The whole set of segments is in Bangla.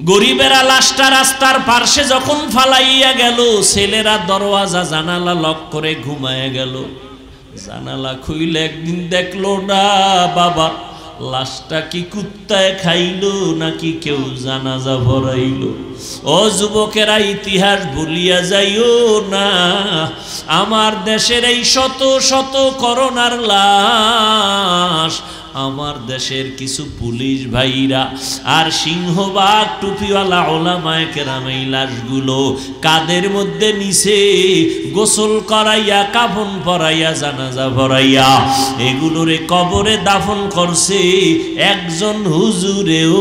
গরিবেরা লাশটা রাস্তার পার্শ্বে যখন ফালাইয়া গেল, ছেলেরা দরওয়াজা জানালা লক করে ঘুমায় গেল। জানালা খুইলে একদিন দেখলো না বাবা, লাশটা কি কুত্তায় খাইলো নাকি কেউ জানাজা ভরাইলো। ও যুবকেরা, ইতিহাস ভুলিয়া যাইও না। আমার দেশের এই শত শত করোনার লাশ, আমার দেশের কিছু পুলিশ ভাইরা আর সিংহবাগ টুপিওয়ালা ওলামায়ে কেরাম এই লাশগুলো কাদের মধ্যে নিছে, গোসল করাইয়া, কাফন পরাইয়া, জানাজা ভরাইয়া এগুলোরে কবরে দাফন করছে। একজন হুজুরেও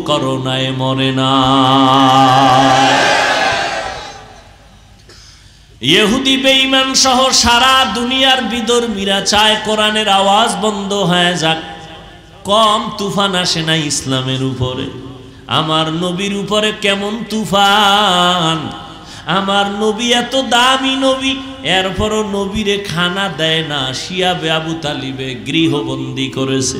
করোনায় মরে না। ইহুদি বেঈমান সহ সারা দুনিয়ার বিধর্মীরা চায় কোরআনের আওয়াজ বন্ধ হয়ে যাক। কম তুফান আসে না ইসলামের উপরে। আমার নবীর উপরে কেমন তুফান! আমার নবী এত দামি নবী, এরপরও নবীরে খানা দেয় না। শিয়া আবু তালিবে গৃহবন্দী করেছে।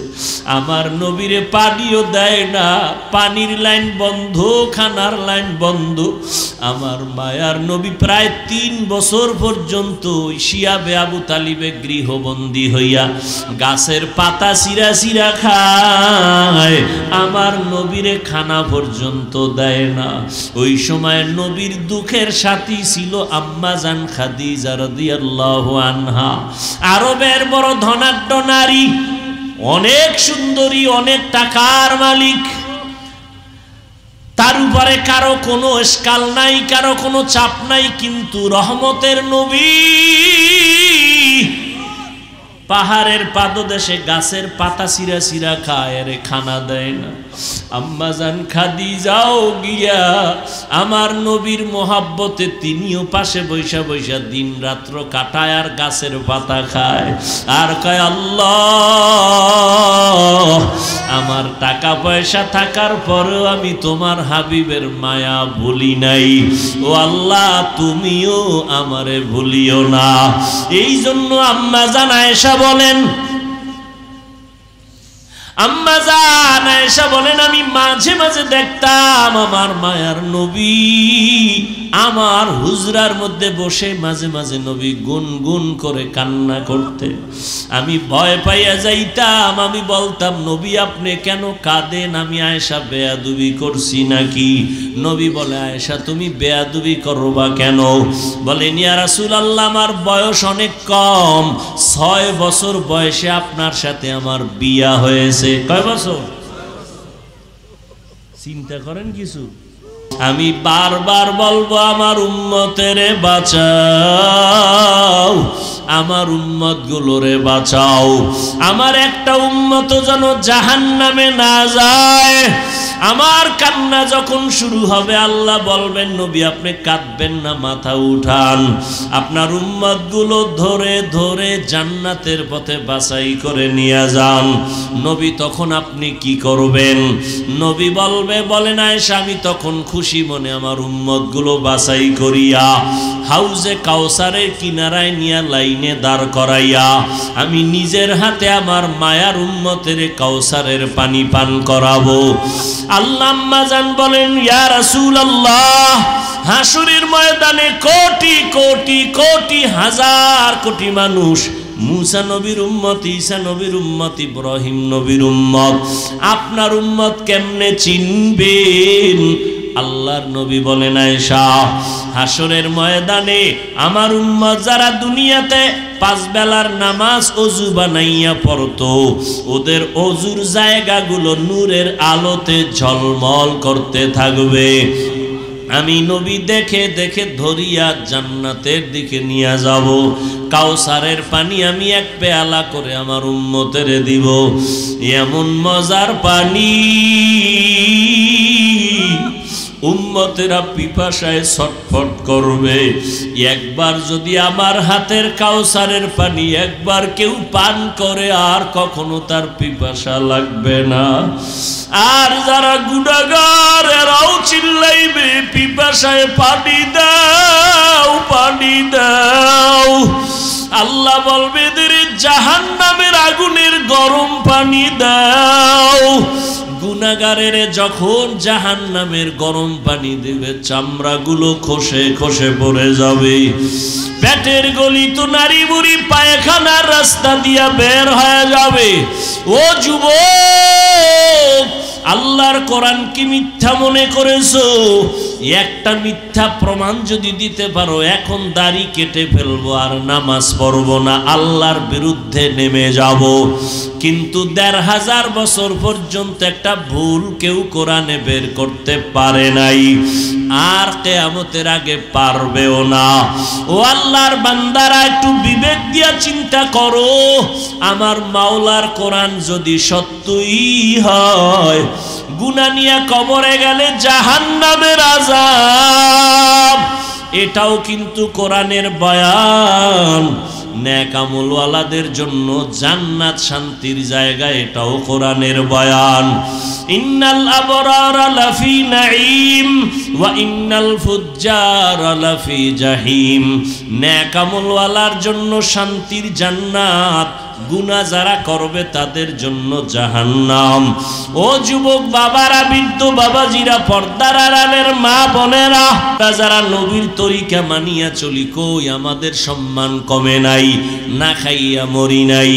আমার নবীরে পানিও দেয় না, পানির লাইন বন্ধ, খানার লাইন বন্ধ। আমার মায়ার নবী প্রায় 3 বছর পর্যন্ত শিয়া আবু তালিবে গৃহবন্দী হইয়া গাছের পাতা চিরা চিরা খায়। আমার নবীরে খানা পর্যন্ত দেয় না। ওই সময় নবীর দুঃখের সাথী ছিল আম্মা জান খাদিজা রাদিয়াল্লাহু আনহা। আরবের বড় ধনাঢ্য নারী, অনেক সুন্দরী, অনেক টাকার মালিক। তার উপরে কারো কোনো এসকাল নাই, কারো কোনো চাপ নাই। কিন্তু রহমতের নবী পাহাড়ের পাদদেশে গাছের পাতা চিরা চিরা খায়, রে খানা দেয় না। আম্মা জান খাদিজাও গিয়া আমার নবীর মোহাব্বতে তিনিও পাশে বৈশা বৈশা দিন রাত্র কাটায় আর গাছের পাতা খায়। আর কয়, আল্লাহ, আমার টাকা পয়সা থাকার পরেও আমি তোমার হাবিবের মায়া ভুলি নাই। ও আল্লাহ, তুমিও আমারে ভুলিও না। এই জন্য আম্মা জান আয়েশা বলেন, আম্মা জান আয়েশা বলেন, আমি মাঝে মাঝে দেখতাম আমার মায়ার নবী আমার হুজরার মধ্যে বসে মাঝে মাঝে নবী গুনগুন করে কান্না করতে। আমি ভয় পাইয়া যাইতাম। আমি বলতাম, নবী আপনি কেন কাঁদেন? আমি আয়েশা বেয়াদবি করছি নাকি? নবী বলে, আয়েশা তুমি বেয়াদবি করবা কেন? বলেন, ইয়া রাসূলুল্লাহ, আমার বয়স অনেক কম, 6 বছর বয়সে আপনার সাথে আমার বিয়া হয়েছে। কয় বছর? চিন্তা করেন কিছু। আমি বারবার বলবো, আমার উম্মতেরে বাঁচাও, আমার উম্মত গুলোরে বাঁচাও। আমার একটা উম্মত যেন জাহান্নামে না যায়। আমার কান্না যখন শুরু হবে, আল্লাহ বলবেন, নবী আপনি কাঁদবেন না, মাথা উঠান। আপনার উম্মত গুলো ধরে ধরে জান্নাতের পথে বাছাই করে নিয়ে যান। নবী তখন আপনি কি করবেন? নবী বলেন আয়েশা, আমি তখন খুশি মনে আমার উম্মত গুলো বাছাই করিয়া হাউজে কাউসারের কিনারায় নিয়ে লাইনে দাঁড় করাইয়া আমি নিজের হাতে আমার মায়ার উম্মতের কাউসারের পানি পান করাবো। আল্লাহ আম্মা জান বলেন, ইয়া রাসূলুল্লাহ, হাসরের ময়দানে কোটি কোটি কোটি হাজার কোটি মানুষ, মুসা নবীর উম্মত, ঈসা নবীর উম্মত, ইব্রাহিম নবীর উম্মত, আপনার উম্মত কেমনে চিনবেন? আল্লাহর নবী বলেন, আয়েশা, হাসরের ময়দানে আমার উম্মত যারা দুনিয়াতে 5 বেলার নামাজ ওযু বানাইয়া পড়তো, ওদের ওযুর জায়গাগুলো নূরের আলোতে ঝলমল করতে থাকবে। আমি নবী দেখে দেখে ধরিয়া জান্নাতের দিকে নিয়ে যাব। কাউসারের পানি আমি 1 পেয়ালা করে আমার উম্মতের দিব। এমন মজার পানি, উম্মতেরা পিপাসায় ছটফট করবে। একবার যদি আমার হাতের কাউসারের পানি একবার কেউ পান করে, আর কখনো তার পিপাসা লাগবে না। আর যারা গুনাহগার, এরাও চিল্লাইবে, পিপাসায় পানি দাও, পানি দাও। আল্লাহ বলবে, এদের জাহান্নামের আগুনের গরম পানি দাও। গুনাহগারের যখন জাহান্নামের গরম পানি দেবে চামড়াগুলো খসে খসে পড়ে যাবে, পেটের গলি তো নারী বুড়ি পায়খানার রাস্তা দিয়া বের হয়ে যাবে। ও যুবক, আল্লাহর কোরআন কি মিথ্যা মনে করেছো? একটা মিথ্যা প্রমাণ যদি দিতে পারো, এখন দাড়ি কেটে ফেলবো আর নামাজ পড়বো না, আল্লাহর বিরুদ্ধে নেমে যাব। কিন্তু ১৫০০ বছর পর্যন্ত একটা ভুল কেউ কোরআনে বের করতে পারে নাই, আর কিয়ামতের আগে পারবেও না। ও আল্লাহর বান্দারা, একটু বিবেক দিয়া চিন্তা করো, আমার মাওলার কোরআন যদি সত্যই হয়, গুনাহ নিয়ে কবরে গেলে জাহান্নামের আযাব, এটাও কিন্তু কোরআনের বয়ান। নেক আমলওয়ালাদের জন্য জান্নাত শান্তির জায়গা, এটাও কোরআনের বয়ান। ইন্নাল আবরারা লাফি নাঈম ওয়া ইন্নাল ফুজ্জারা লাফি জাহিম। নেক আমলওয়ালার জন্য শান্তির জান্নাত, গুনাহ যারা করবে তাদের জন্য জাহান্নাম। ও যুবক বাবারা, বৃদ্ধ বাবাজিরা, পর্দার আড়ালের মা বোনেরা, যারা নবীর তরিকা মানিয়া চলি, কই আমাদের সম্মান কমে নাই, না খাইয়া মরি নাই।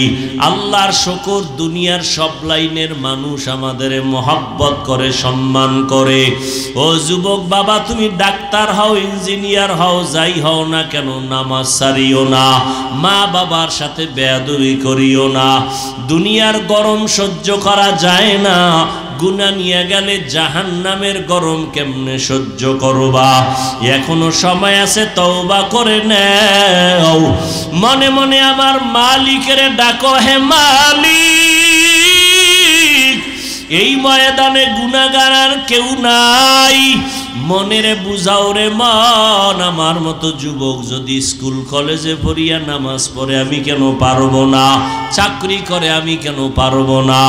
আল্লাহর শুকর, দুনিয়ার সব লাইনের মানুষ আমাদের মহব্বত করে, সম্মান করে। ও যুবক বাবা, তুমি ডাক্তার হও, ইঞ্জিনিয়ার হও, যাই হও না কেন, নামাজ ছাড়িও না, মা বাবার সাথে বেয়াদবি করিও না। দুনিয়ার গরম সহ্য করা যায় না, গুনাহ নিয়ে গেলে জাহান্নামের গরম কেমনে সহ্য করবা? এখনো সময় আছে, তওবা করে নাও। মনে মনে আমার মালিকের ডাকো, হে মালিক, এই ময়দানে গুনাহগার আর কেউ নাই, মনেরে বুঝাও রে মন। আমার মতো যুবক যদি স্কুল কলেজে পড়িয়া নামাজ পড়ে, আমি কেন পারবো না? চাকরি করে, আমি কেন পারবো না?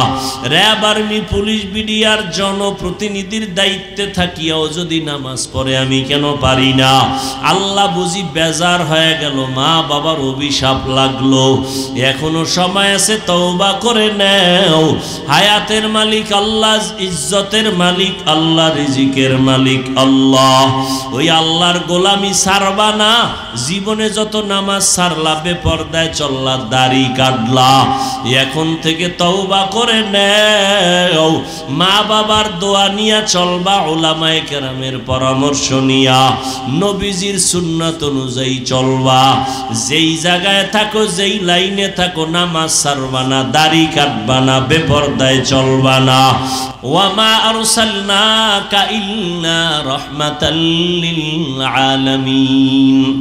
র্যাব, আর্মি, পুলিশ, বিডিআর জনপ্রতিনিধির দায়িত্বে থাকিয়াও যদি নামাজ পড়ে, আমি কেন পারি না? আল্লাহ বুঝি বেজার হয়ে গেল, মা বাবার অভিশাপ লাগলো। এখনো সময় আছে, তওবা করে নাও। হায়াতের মালিক আল্লাহ, ইজ্জতের মালিক আল্লাহ, রিজিকের মালিক আল্লাহ। ওই আল্লাহর গোলামি ছাড়বা না। জীবনে যত নামাজ ছাড়লা, বেপরদায় চললা, দাড়ি কাটলা, এখন থেকে তওবা করে নাও। মা বাবার দোয়া নিয়া চলবা, উলামায়ে কেরামের পরামর্শ নিয়া, নবীজির সুন্নাত অনুযায়ী চলবা। যেই জায়গায় থাকো, যেই লাইনে থাকো, নামাজ ছাড়বা না, দাড়ি কাটবা না, বেপরদায় চলবা না। ওয়ামা আরসালনাকা ইল্লা রাহমাতাল লিল আলামিন।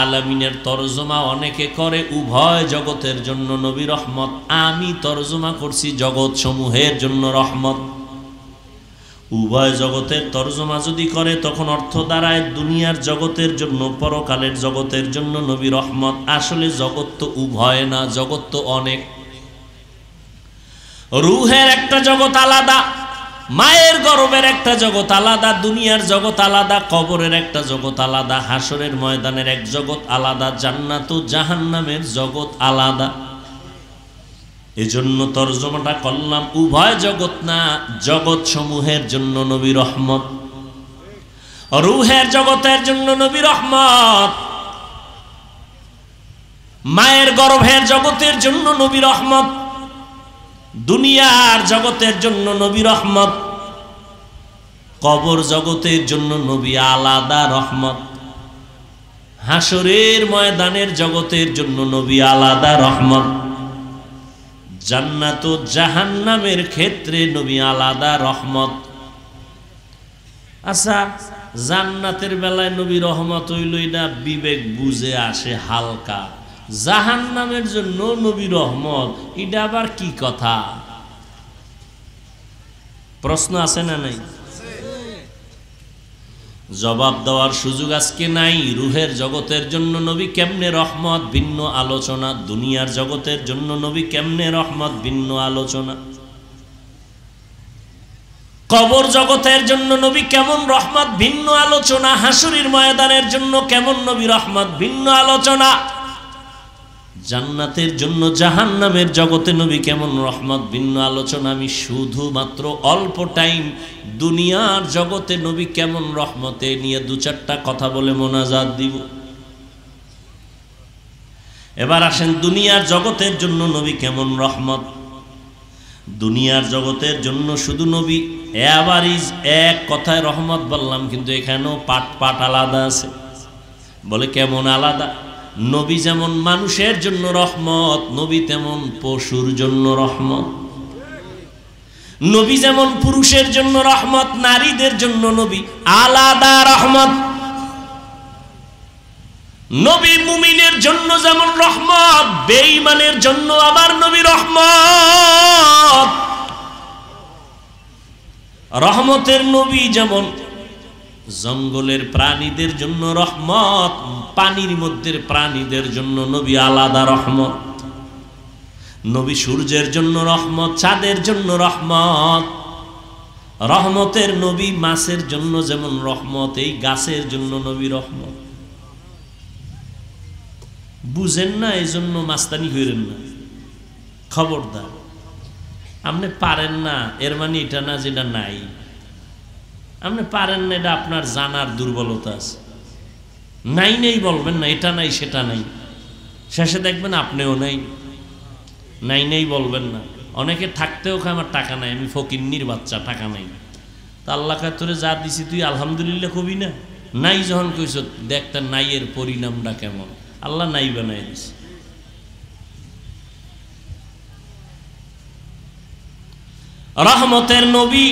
আলামিনের তরজমা অনেকে করে উভয় জগতের জন্য নবী রহমত, আমি তরজমা করছি জগৎ সমূহের জন্য রহমত। উভয় জগতের তরজমা যদি করে, তখন অর্থ দাঁড়ায় দুনিয়ার জগতের জন্য, পরকালের জগতের জন্য নবী রহমত। আসলে জগৎ তো উভয় না, জগৎ তো অনেক। রুহের একটা জগৎ আলাদা, মায়ের গর্ভের একটা জগৎ আলাদা, দুনিয়ার জগৎ আলাদা, কবরের একটা জগৎ আলাদা, হাসরের ময়দানের এক জগৎ আলাদা, জান্নাত ও জাহান্নামের জগৎ আলাদা। এজন্য তরজমাটা করলাম উভয় জগৎ না, জগৎ সমূহের জন্য নবী রহমত। রুহের জগতের জন্য নবী রহমত, মায়ের গর্ভের জগতের জন্য নবী রহমত, দুনিয়ার জগতের জন্য নবী রহমত, কবর জগতের জন্য নবী আলাদা রহমত, হাসরের ময়দানের জগতের জন্য নবী আলাদা রহমত, জান্নাত ও জাহান্নামের ক্ষেত্রে নবী আলাদা রহমত। আচ্ছা, জান্নাতের বেলায় নবী রহমত হইলই না, বিবেক বুঝে আসে হালকা। জাহান্নামের জন্য নবী রহমত, এটা আবার কি কথা? প্রশ্ন আছে না নাই? জবাব দেওয়ার সুযোগ আজকে নাই। রুহের জগতের জন্য নবী কেমনে রহমত, ভিন্ন আলোচনা। দুনিয়ার জগতের জন্য নবী কেমনে রহমত, ভিন্ন আলোচনা। কবর জগতের জন্য নবী কেমন রহমত, ভিন্ন আলোচনা। হাসরের ময়দানের জন্য কেমন নবী রহমত, ভিন্ন আলোচনা। জান্নাতের জন্য জাহান্নামের জগতে নবী কেমন রহমত ভিন্ন আলোচনা। আমি শুধুমাত্র অল্প টাইম দুনিয়ার জগতে নবী কেমন রহমতে নিয়ে দু চারটা কথা বলে মোনাজাত দিব। এবার আসেন দুনিয়ার জগতের জন্য নবী কেমন রহমত। দুনিয়ার জগতের জন্য শুধু নবী এভারেজ এক কথায় রহমত বললাম, কিন্তু এখানেও পাট পাট আলাদা আছে। বলে কেমন আলাদা? নবী যেমন মানুষের জন্য রহমত, নবী তেমন পশুর জন্য রহমত। নবী যেমন পুরুষের জন্য রহমত, নারীদের জন্য নবী আলাদা রহমত। নবী মুমিনের জন্য যেমন রহমত, বেঈমানের জন্য আবার নবী রহমত। রহমতের নবী যেমন জঙ্গলের প্রাণীদের জন্য রহমত, পানির মধ্যে প্রাণীদের জন্য নবী আলাদা রহমত। নবী সূর্যের জন্য রহমত, চাঁদের জন্য রহমত। রহমতের নবী মাছের জন্য যেমন রহমত, এই গাছের জন্য নবী রহমত। বুঝেন না, এই জন্য মাস্তানি হইলেন না, খবরদার। আপনি পারেন না এর মানে এটা না যেটা নাই। আপনি পারেন না এটা আপনার জানার দুর্বলতা আছে। নাই নেই বলবেন না, এটা নাই সেটা নাই, শেষে দেখবেন আপনিও নাই। নাই নেই বলবেন না। অনেকে থাকতেও আমার টাকা নাই, আমি ফকিন্নির বাচ্চা, টাকা নাই। তা আল্লাহ কাছে তোরে যা দিছি তুই আলহামদুলিল্লাহ কবি না? নাই যখন কইস দেখ তার নাই এর পরিণামটা কেমন। আল্লাহ নাই বানাই দিছে। রহমতের নবী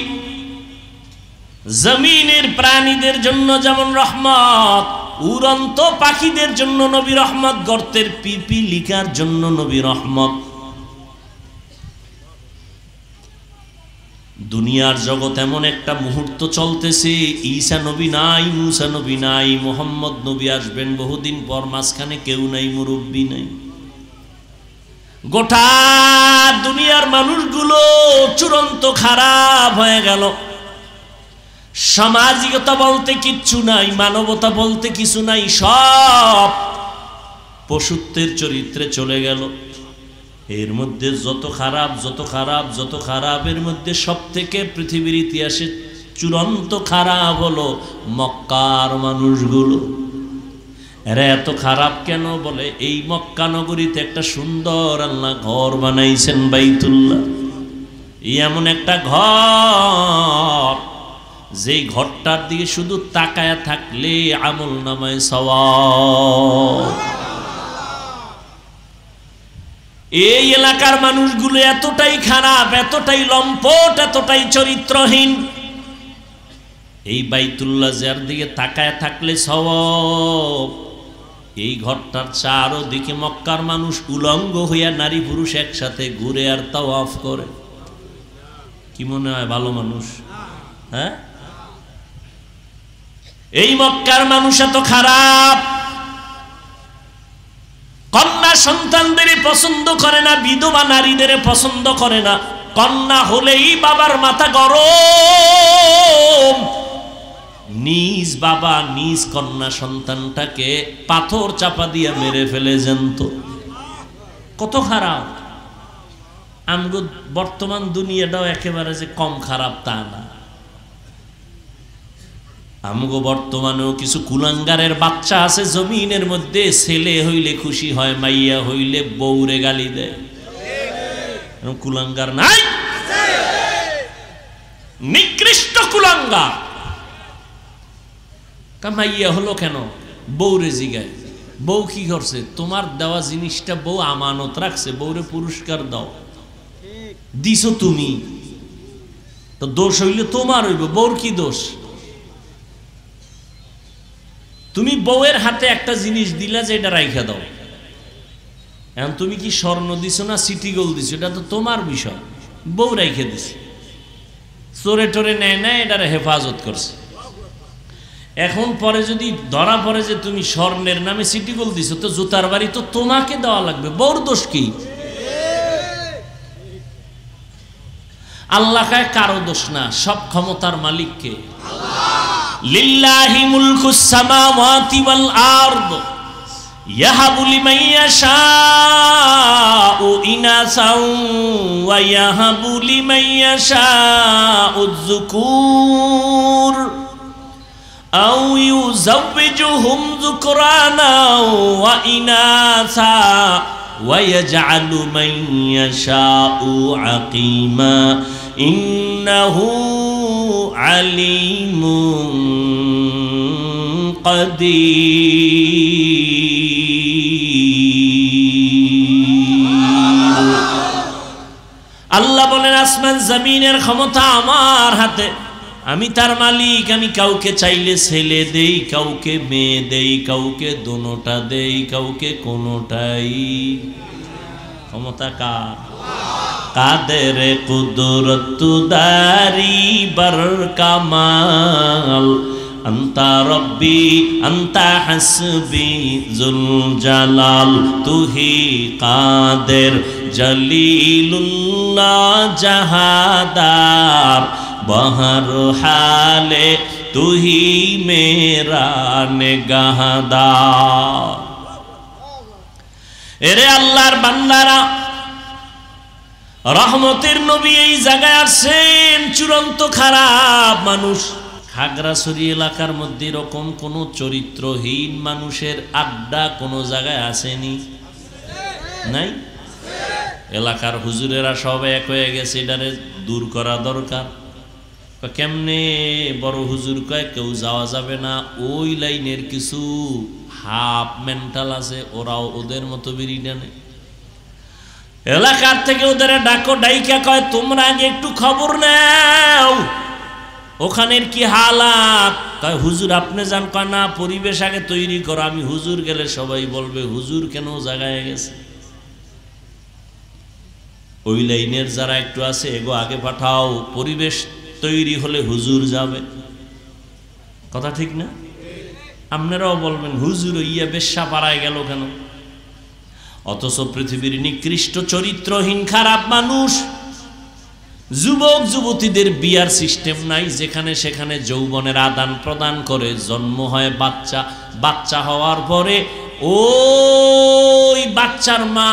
জমিনের প্রাণীদের জন্য যেমন রহমত, উড়ন্ত পাখিদের জন্য নবী রহমত, গর্তের পিপিলিকার জন্য নবী রহমত। দুনিয়ার জগৎ এমন একটা মুহূর্ত চলতেছে, ঈসা নবী নাই, মুসা নবী নাই, মুহাম্মদ নবী আসবেন বহুদিন পর, মাঝখানে কেউ নাই, মুরব্বী নাই। গোটা দুনিয়ার মানুষগুলো চূড়ান্ত খারাপ হয়ে গেল। সামাজিকতা বলতে কিচ্ছু নাই, মানবতা বলতে কিছু নাই, সব পশুত্বের চরিত্রে চলে গেল। এর মধ্যে যত খারাপ যত খারাপ যত খারাপ, এর মধ্যে সব থেকে পৃথিবীর ইতিহাসে চূড়ান্ত খারাপ হলো মক্কার মানুষগুলো। এরা এত খারাপ কেন? বলে এই মক্কা নগরীতে একটা সুন্দর আল্লাহ ঘর বানাইছেন, বাইতুল্লাহ। এমন একটা ঘর, যেই ঘরটার দিকে শুধু তাকায়া থাকলে আমল নামায় সওয়াব। এই এলাকার মানুষগুলো এতটাই খারাপ, এতটাই লম্পট, এতটাই চরিত্রহীন। এই বাইতুল্লাহ যার দিকে তাকায় থাকলে সওয়াব। এই ঘরটার চারদিকে মক্কার মানুষ উলঙ্গ হইয়া নারী পুরুষ একসাথে ঘুরে আর তাওয়াফ করে। কি মনে হয় ভালো মানুষ? হ্যাঁ, এই মক্কার মানুষ এত খারাপ। কন্যা সন্তানদের পছন্দ করে না, বিধবা নারীদের পছন্দ করে না। কন্যা হলেই বাবার মাথা গরম। নিজ বাবা নিজ কন্যা সন্তানটাকে পাথর চাপা দিয়ে মেরে ফেলে জানত। কত খারাপ। আমগো বর্তমান দুনিয়াটাও একেবারে যে কম খারাপ তা না। আমগো বর্তমানেও কিছু কুলাঙ্গারের বাচ্চা আছে জমিনের মধ্যে, ছেলে হইলে খুশি হয়, মাইয়া হইলে বউরে গালি দেয়। কুলাঙ্গার নাই? নিকৃষ্ট কুলাঙ্গার। মাইয়া হলো কেন? বউরে জিগায়, বউ কি করছে? তোমার দেওয়া জিনিসটা বউ আমানত রাখছে, বউরে পুরস্কার দাও। দিছো তুমি, তো দোষ হইলে তোমার হইব, বউর কি দোষ? তুমি বউয়ের হাতে একটা জিনিস দিলা যে এটা রাইখা দাও। এখন তুমি কি স্বর্ণ দিছো না সিটি গোল্ড দিছো, এটা তো তোমার বিষয়। বউ রাইখে দিছে, চোরে টোরে নেয় না, এটার হেফাজত করছে। এখন পরে যদি ধরা পড়ে যে তুমি স্বর্ণের নামে সিটি গোল্ড দিছো, তো জুতার বাড়ি তো তোমাকে দেওয়া লাগবে। বউর দোষ কি? আল্লাহ কায় কারো দোষ না, সব ক্ষমতার মালিককে। লিল্লাহি মুলকুস সামাওয়াতি ওয়াল আরদ ইয়াহাবু লিমান ইয়াশাউ ইনাসাও ওয়া ইয়াহাবু লিমান ইয়াশাউ যুকুর আও ইউযাওবিজুহুম যুকরানা ওয়া ইনাসা ওয়া ইয়াজআলু মান ইয়াশাউ আকিমা ইন্নাহু আলিমুন কাদির। আল্লাহ বলেন আসমান জমিনের ক্ষমতা আমার হাতে, আমি তার মালিক। আমি কাউকে চাইলে ছেলে দেই, কাউকে মেয়ে দেই, কাউকে দোনোটা দেই, কাউকে কোনোটাই। ক্ষমতা কার? কাদের কুদরত দারি বার কামাল আন্তা রব্বি আন্তা হাসবি জুল জালাল তুহি কাদের জলিলুল্লাহ জাহাদার বহর হালে তুহি মেরা নেগাহদার। এরে আল্লাহর বান্দারা, রহমতের নবী এই জায়গায় আসছেন। চূড়ান্ত খারাপ মানুষ। খাগড়াছড়ি এলাকার মধ্যে এরকম কোন চরিত্রহীন মানুষের আড্ডা কোন জায়গায় আসেনি? নাই? এলাকার হুজুরেরা সব এক হয়ে গেছে, এটারে দূর করা দরকার। কেমনে? বড় হুজুর কয় কেউ যাওয়া যাবে না, ওই লাইনের কিছু হাফ মেন্টাল আছে, ওরাও ওদের মতো বেরিয়ে টানে। এলাকার থেকে ওদের ডাকো, ডাইকা কয় তোমরা আগে একটু খবর নাও, ওখানের কি হালাত। কয় হুজুর আপনি যান। কয় না, পরিবেশ আগে তৈরি করো, আমি হুজুর গেলে সবাই বলবে হুজুর কেন জায়গায় গেছে। ওই লাইনের যারা একটু আছে এগো আগে পাঠাও, পরিবেশ তৈরি হলে হুজুর যাবে। কথা ঠিক না? আপনারাও বলবেন হুজুর ইয়া বেশ্যা পাড়ায় গেল কেন? অথচ পৃথিবীর নিকৃষ্ট চরিত্রহীন খারাপ মানুষ। যুবক যুবতীদের বিয়ার সিস্টেম নাই, যেখানে সেখানে যৌবনের আদান প্রদান করে। জন্ম হয় বাচ্চা, বাচ্চা হওয়ার পরে ওই বাচ্চার মা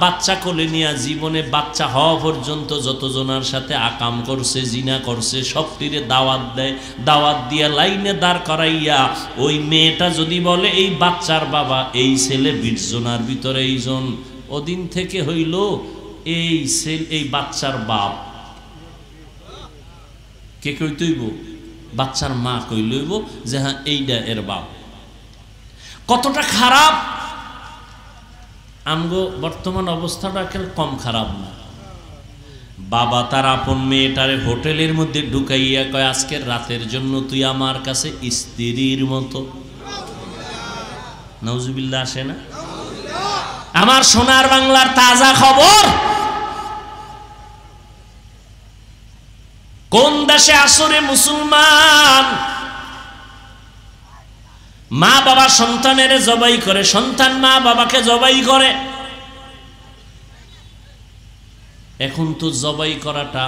বাচ্চা কোলে নিয়ে জীবনে বাচ্চা হওয়া পর্যন্ত যতজনের সাথে আকাম করছে, জিনা করছে, সবটিরে দাওয়াত দেয়। দাওয়াত দিয়া লাইনে দাঁড় করাইয়া ওই মেয়েটা যদি বলে এই বাচ্চার বাবা এই ছেলে 20 জনের ভিতরে এইজন, ওদিন থেকে হইল এই ছেলে এই বাচ্চার বাপ। কে কই তৈব? বাচ্চার মা কই লইব যে হ্যাঁ এইটা এর বাপ। কতটা খারাপ! আমগো বর্তমান অবস্থাটা কম খারাপ না। বাবা তার আপন মেয়েটারে হোটেলের মধ্যে ঢুকাইয়া কয় আজকের রাতের জন্য তুই আমার কাছে স্ত্রীর মতো। নাউজুবিল্লাহ আসে না? আমার সোনার বাংলার তাজা খবর। কোন দেশে আসরে মুসলমান মা বাবা সন্তানের জবাই করে, সন্তান মা বাবাকে জবাই করে। এখন তো জবাই করাটা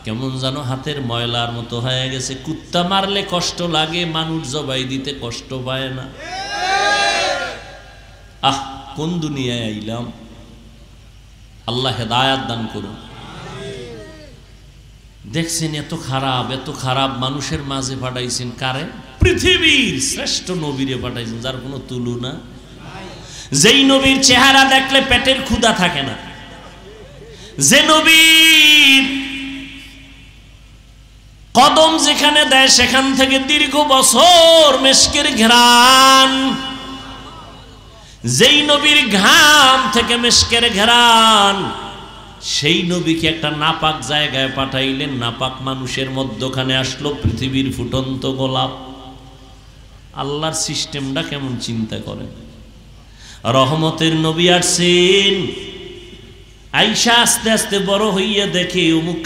কেমন যেন হাতের ময়লার মতো হয়ে গেছে। কুত্তা মারলে কষ্ট লাগে, মানুষ জবাই দিতে কষ্ট পায় না। আহ, কোন দুনিয়ায় আইলাম! আল্লাহ হেদায়াত দান করুন। দেখছেন এত খারাপ মানুষের মাঝে পাঠাইছেন কারে? পৃথিবীর শ্রেষ্ঠ নবীরে পাঠাইছেন, যার কোনো তুলনা। যেই নবীর চেহারা দেখলে পেটের ক্ষুধা থাকে না, যে নবীর কদম যেখানে দেয় সেখান থেকে দীর্ঘ বছর মেশকের ঘ্রাণ, যেই নবীর ঘাম থেকে মেশকের ঘ্রাণ, সেই নবীকে একটা নাপাক জায়গায় পাঠাইলেন, নাপাক মানুষের মধ্যখানে আসলো পৃথিবীর ফুটন্ত গোলাপ। আল্লাহর সিস্টেমটা কেমন চিন্তা করেন। রহমতের নবী আসছেন, আইসা আস্তে আস্তে বড় হইয়া দেখে অমুক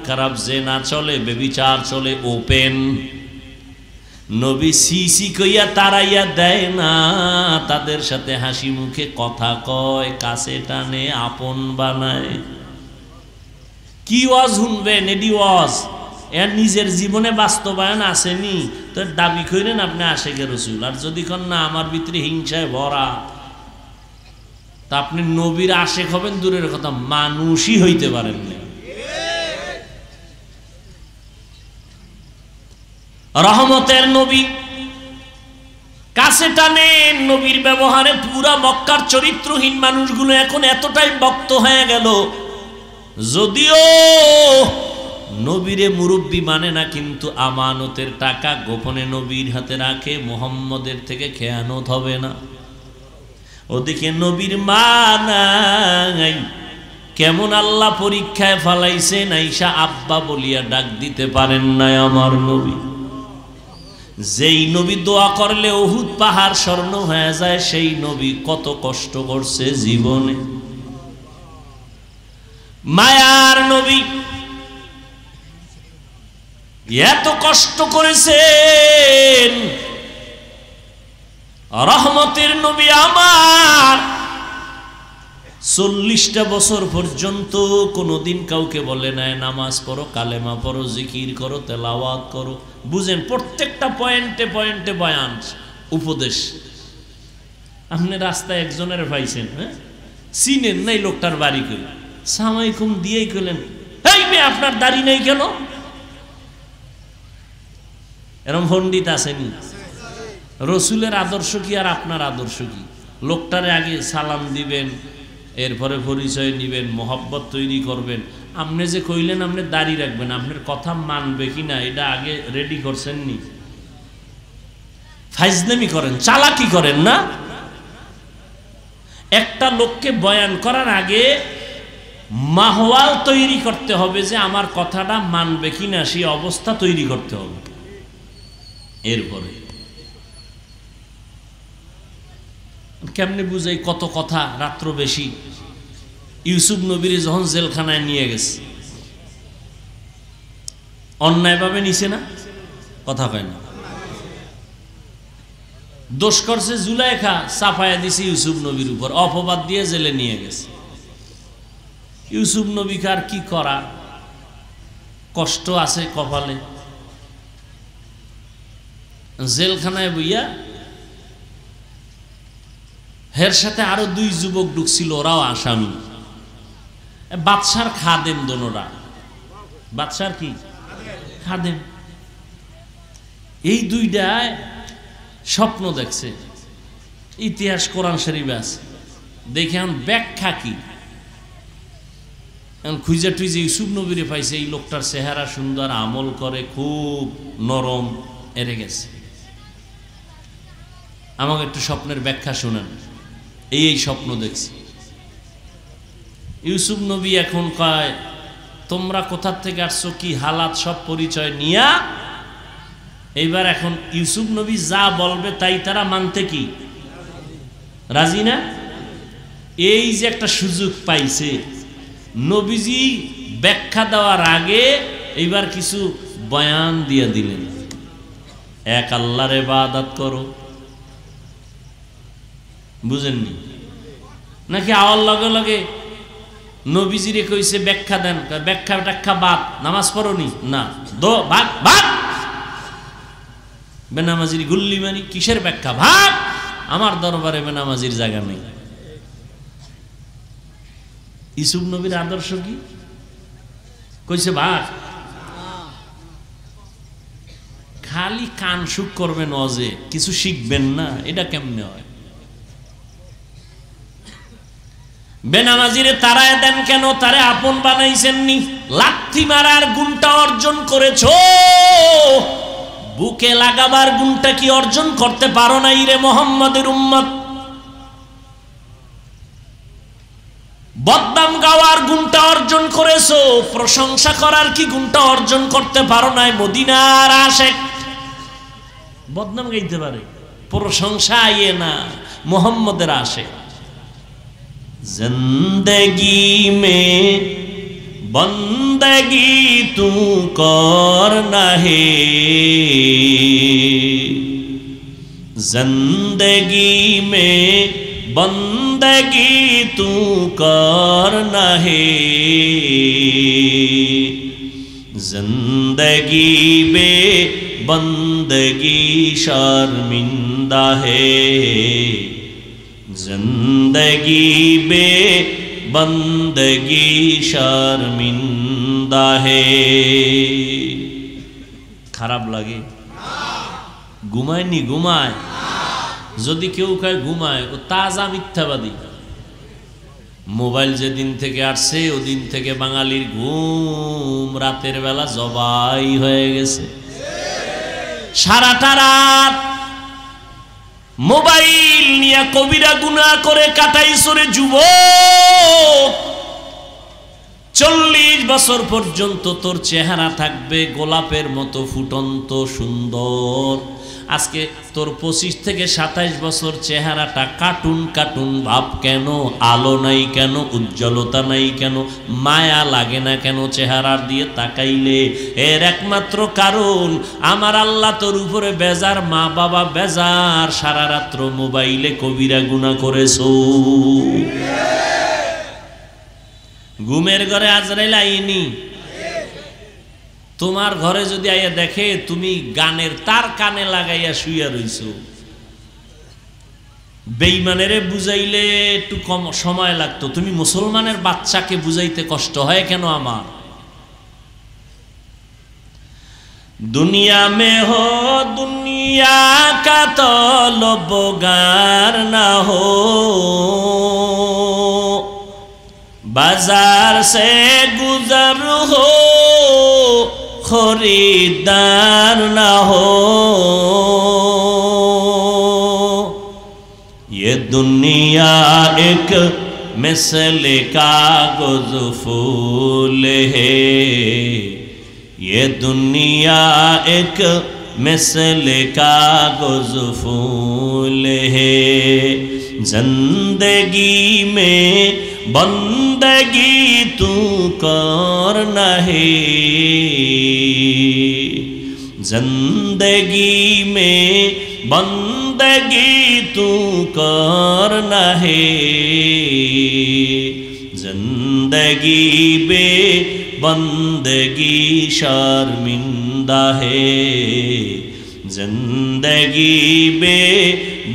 খারাপ, যে না চলে বেবিচার চলে ওপেন। নবী সিসি কইয়া তারাইয়া দেয় না, তাদের সাথে হাসি মুখে কথা কয়, কাছে টানে, আপন বানায়। কি ওয়াজ শুনবেন? এডি ওয়াজ এর নিজের জীবনে বাস্তবায়ন আসেনি তো দাবি করেন আপনি আশেকে রসুল। আর যদি কন না আমার ভিতরে হিংসায় ভরা, তা আপনি নবীর আশেক হবেন দূরের কথা, মানুষই হইতে পারেন না। রহমতের নবী কাছে টানেন, নবীর ব্যবহারে পুরা মক্কার চরিত্রহীন মানুষগুলো এখন এতটাই ভক্ত হয়ে গেল, যদিও নবীরে মুরব্বী মানে না, কিন্তু আমানতের টাকা গোপনে নবীর হাতে রাখে, মুহাম্মদের থেকে খেয়ানত হবে না। ওদিকে নবীর মা নাই, কেমন আল্লাহ পরীক্ষায় ফালাইছেন, আইসা আব্বা বলিয়া ডাক দিতে পারেন নাই আমার নবী। যেই নবী দোয়া করলে উহুদ পাহাড় স্বর্ণ হয়ে যায়, সেই নবী কত কষ্ট করছে জীবনে। মায়ার নবী এত কষ্ট করেছেন, রহমতের নবী আমার 40টা বছর পর্যন্ত কোনোদিন কাউকে বলে নাই নামাজ পড়ো, কালেমা পড়ো, জিকির করো, তেলাওয়াত করো। বুঝেন, প্রত্যেকটা পয়েন্টে পয়েন্টে বয়ান, উপদেশ। আপনি রাস্তায় একজনের পাইছেন, হ্যাঁ, চিনেন নাই লোকটার বাড়ি, কই সামাইকুম দিয়েই কইলেন, এই মেয়ে আপনার দাড়ি নেই কেন? এরম পণ্ডিত আসেনি? রসুলের আদর্শ কি আর আপনার আদর্শ কি? লোকটারে আগে সালাম দিবেন, এরপরে পরিচয় নিবেন, মহব্বত তৈরি করবেন। আপনি যে কইলেন আপনি দাড়ি রাখবেন, আপনার কথা মানবে কিনা এটা আগে রেডি করছেন নি? ফাইজলামি করেন, চালাকি করেন না। একটা লোককে বয়ান করার আগে মাহওয়াল তৈরি করতে হবে যে আমার কথাটা মানবে কিনা, সেই অবস্থা তৈরি করতে হবে। এরপরে কেমনে বুঝাই, কত কথা, রাত্র বেশি। ইউসুফ নবীরে যখন জেলখানায় নিয়ে গেছে, অন্যায়ভাবে নিছে না? কথা কয় না? দোষ করছে জুলাইখা, চাপায়া দিছে ইউসুফ নবীর উপর, অপবাদ দিয়ে জেলে নিয়ে গেছে। ইউসুফ নবীকে আর কি করা, কষ্ট আছে কপালে। জেলখানায় বইয়া হের সাথে আরো 2 যুবক ঢুকছিল, ওরাও আসামি, বাদশার খাদেম দোনোরা। বাদশার কি খাদেম? এই দুইটায় স্বপ্ন দেখছে, ইতিহাস কোরআন শরীফে আছে। দেখে এখন ব্যাখ্যা কি, এখন খুঁজে টুইজে ইউসুফ নবীরে পাইছে, এই লোকটার চেহারা সুন্দর, আমল করে, খুব নরম, এরে গেছে। আমাকে একটু স্বপ্নের ব্যাখ্যা শোনান, এই স্বপ্ন দেখছি। ইউসুফ নবী এখন কয়, তোমরা কোথা থেকে আসছো, কি হালাত, সব পরিচয় নিয়া এইবার এখন ইউসুফ নবী যা বলবে তাই তারা মানতে কি রাজি না? এই যে একটা সুযোগ পাইছে, নবীজি ব্যাখ্যা দেওয়ার আগে এইবার কিছু বয়ান দিয়ে দিলেন। এক আল্লাহর ইবাদত করো, বুঝেননি নাকি? আওয়ার লগে লগে নবীজিরে কইছে ব্যাখ্যা দেন, ব্যাখ্যা টাখ্যা বাদ, নামাজ পড়নি না, দো ভাগ ভাগ, বেনামাজির গুল্লি মানি, কিসের ব্যাখ্যা, ভাগ, আমার দরবারে বেনামাজির জায়গা নেই। ইউসুফ নবীর আদর্শ কি? কইছে ভাগ। খালি কান সুখ করবেন, অজে কিছু শিখবেন না, এটা কেমনে হয়? বেনামাজিরে তারায় দেন কেন? তারে আপন বানাইছেননি। লাথি মারার গুণটা অর্জন করেছো, বুকে লাগাবার গুণটা কি অর্জন করতে পারো নাই রে মুহাম্মাদের উম্মত? বদনাম গাওয়ার গুণটা অর্জন করেছো, প্রশংসা করার কি গুণটা অর্জন করতে পারো নাই? মদিনার আশেক বদনাম গাইতে পারে, প্রশংসা আইয়ে না, মুহাম্মাদের আশেক। जिंदगी में बंदगी तू करना है, जिंदगी में बंदगी तू करना है, जिंदगी में बंदगी शर्मिंदा है, जिंदगी बे बंदगी शर्मिंदा है। খারাপ লাগে? ঘুমায়নি? ঘুমায়? যদি কেউ কয় ঘুমায়, ও তাজা মিথ্যাবাদী। মোবাইল যেদিন থেকে আসছে ওদিন থেকে বাঙালির ঘুম রাতের বেলা জবাই হয়ে গেছে। সারাটা রাত মোবাইল নিয়ে কবিরা গুনাহ করে কাটাইছরে যুবক। 40 বছর পর্যন্ত তোর চেহারা থাকবে গোলাপের মতো ফুটন্ত সুন্দর। আজকে তোর 25 থেকে 27 বছর চেহারাটা কার্টুন কার্টুন ভাব কেন? আলো নাই কেন? উজ্জ্বলতা নাই কেন? মায়া লাগে না কেন চেহারার দিয়ে তাকাইলে? এর একমাত্র কারণ আমার আল্লাহ তোর উপরে বেজার, মা বাবা বেজার, সারা রাত্র মোবাইলে কবিরা গুনাহ করেছো। ঘুমের ঘরে আজরাইল আইনি? তোমার ঘরে যদি আইয়া দেখে তুমি গানের তার কানে লাগাইয়া শুইয়া রইছো, বেঈমানেরে বুঝাইলে একটু কম সময় লাগতো, তুমি মুসলমানের বাচ্চাকে বুঝাইতে কষ্ট হয় কেন? আমার দুনিয়া মে হো দুনিয়া কা তলবগার না হো, बाजार से गुजर हो खरीदार ना हो। ये दुनिया एक मिसले कागज फूल है, ये दुनिया एक मिसले कागज फूल है। जिंदगी में बंदगी तू करना है, जिंदगी में बंदगी तू करना है। जिंदगी बे बंदगी शर्मिंदा है, जिंदगी बे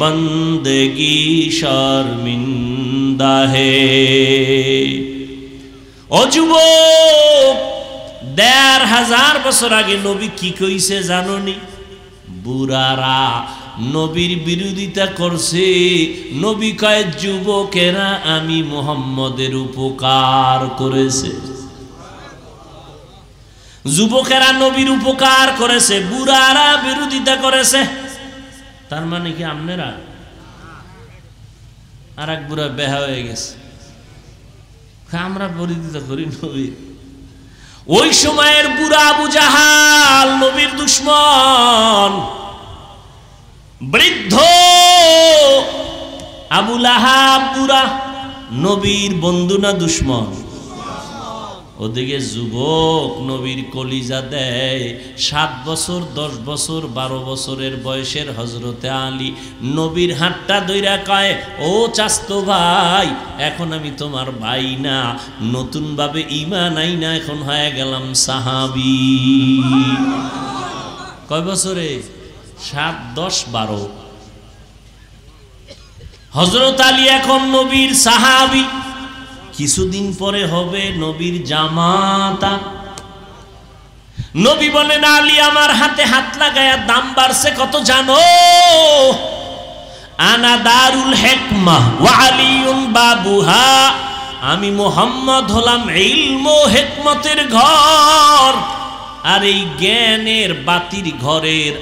बंदगी शर्मिंदा है। ও যুবক, 1500 বছর আগে নবী কি কইছে জানোনি? বুড়ারা নবীর বিরোধিতা করছে। নবী কয় যুবকেরা আমি মুহাম্মদের উপকার করেছে। যুবকেরা নবীর উপকার করেছে, বুড়ারা বিরোধিতা করেছে। তার মানে কি আপনারা? আর এক বুড়া বেহা হয়ে গেছে, আমরা বিরোধিতা করি নবীর। ওই সময়ের বুড়া আবু জাহাল নবীর দুশমন, বৃদ্ধ আবু লাহাব বুড়া নবীর বন্ধু না দুশমন? ওদিকে যুবক নবীর কলিজা দেয়। 7 বছর 10 বছর 12 বছরের বয়সের হযরতে আলী নবীর হাতটা ধইরা কয়, ও চাস্তো ভাই, এখন আমি তোমার ভাই না, নতুন ভাবে ঈমান আইনা এখন হয়ে গেলাম সাহাবী। কয় বছরে? 7, 10, 12। হযরত আলী এখন নবীর সাহাবী। কিছুদিন পরে হবে নবীর জামাতা। নবী বলেন, আলী আমার হাতে হাত লাগায়া দাম বাড়ছে কত জানো? আনা দারুল হিকমাহ ওয়া আলিউন বাবুহা, আমি মুহাম্মদ হলাম ইলম ও হিকমতের ঘর, আর এই জ্ঞানের বাতির ঘরের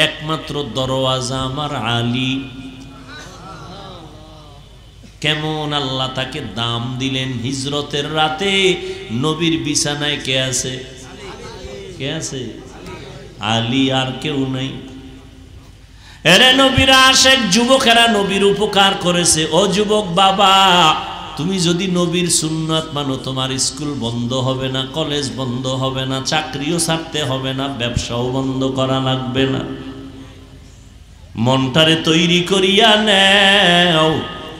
একমাত্র দরওয়াজা আমার আলী। কেমন আল্লাহ তাকে দাম দিলেন। হিজরতের রাতে নবীর বিছানায় কে আছে? কে আছে? আলী, আর কেউ নাই। এরে নবীর আশেক যুবকেরা নবীর উপকার করেছে। ও যুবক বাবা, তুমি যদি নবীর সুন্নাত মানো, তোমার স্কুল বন্ধ হবে না, কলেজ বন্ধ হবে না, চাকরিও ছাড়তে হবে না, ব্যবসাও বন্ধ করা লাগবে না। মনটারে তৈরি করিয়া নেও।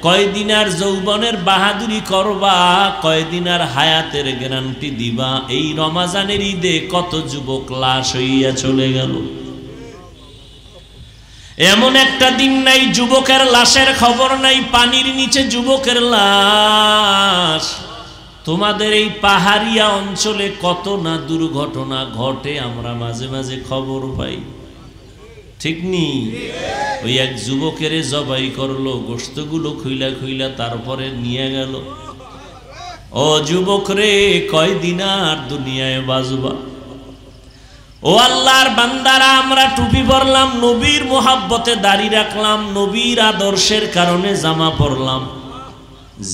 কয়দিন আর যৌবনের বাহাদুরি করবা, কয়দিন আর হায়াতের গ্যারান্টি দিবা। এই রমাজানের ঈদে কত যুবক লাশ হইয়া চলে গেল। এমন একটা দিন নাই যুবকের লাশের খবর নাই, পানির নিচে যুবকের লাশ। তোমাদের এই পাহাড়িয়া অঞ্চলে কত না দুর্ঘটনা ঘটে, আমরা মাঝে মাঝে খবর পাই, ঠিক নি? ওই এক যুবকের জবাই করলো, গোশতগুলো খুইলা খুইলা তারপরে নিয়ে গেল। ও যুবক রে, কয়দিন আর দুনিয়ায় বাজবা? ও আল্লাহর বান্দারা, আমরা টুপি পরলাম, নবীর মোহাব্বতে দাড়ি রাখলাম, নবীর আদর্শের কারণে জামা পরলাম,